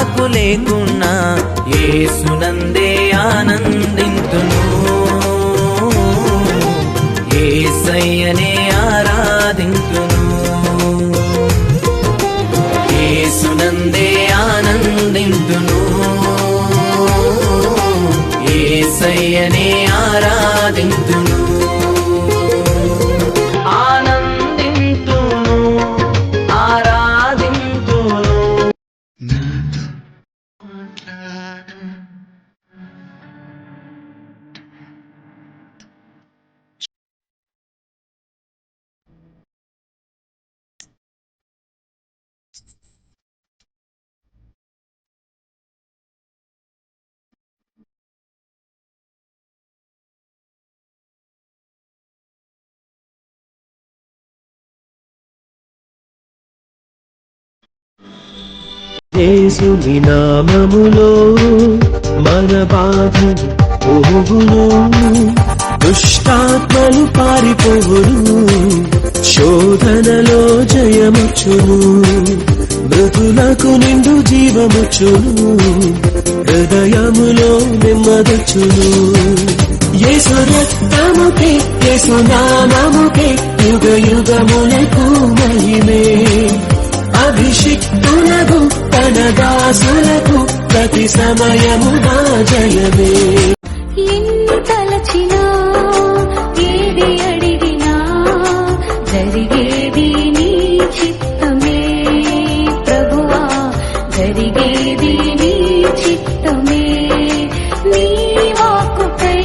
నాకు లేకున్నా యేసునందే ఆనందింతును, యేసయ్యనే ఆరాధింతును, యేసునందే ఆనందింతును, యేసయ్యనే ఆరాధింతును, ఆనందింతును, ఆరాధింతును. యేసుని నామములో మన బాధలు పోవును, దుష్టాత్మలు పారిపోవును, శోధనలో జయముచ్చును, మృతులకు నిండు జీవముచ్చును, హృదయములో నెమ్మదొచ్చును. యేసు రక్తముకే యేసు నామముకే యుగ యుగములకు మహిమే, అభిషిక్తులకు తన దాసులకు ప్రతి సమయముగా జయమే. ఎన్ని తలచినా ఏది అడిగినా జరిగేది నీ చిత్తమే ప్రభువా, జరిగేది నీ చిత్తమే. నీ వాక్కుకై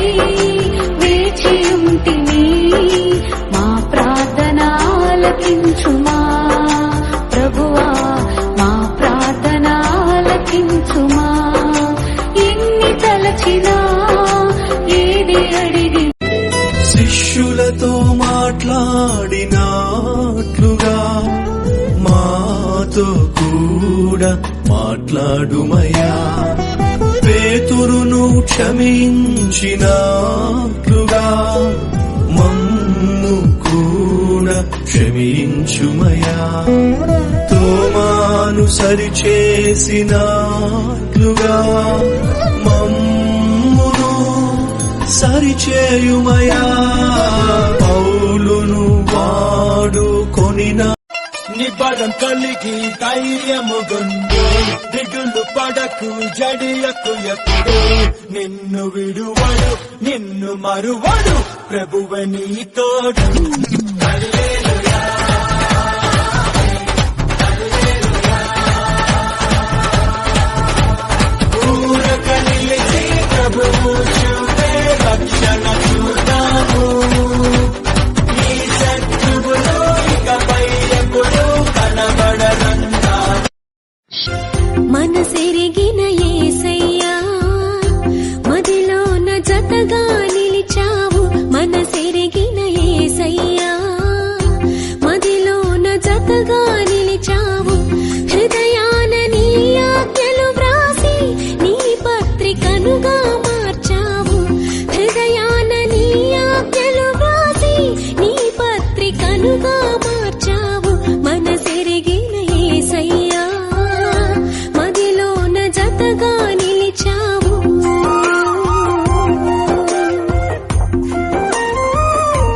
వేచి ఉంటిని, మా ప్రార్థన ఆలకించుమా ప్రభువా, మా ప్రార్థన ఆలకించుమా. ఎన్ని తలచినా ఏది అడిగి శిష్యులతో మాట్లాడినట్లుగా మాతో కూడా మాట్లాడుమయ్యా, పేతురును క్షమించినట్లుగా మమ్ము కూడా క్షమించుమయ్యా, తోమాను సరిచేసినట్లుగా మమ్మును సరిచేయుమయా, పౌలును వాడుకొనిన నిబడం కలిగి ధైర్యముగొందు, దిగులు పడకు జడియకు ఎప్పుడు, నిన్ను విడువడు నిన్ను మరువడు ప్రభువే నీ తోడు.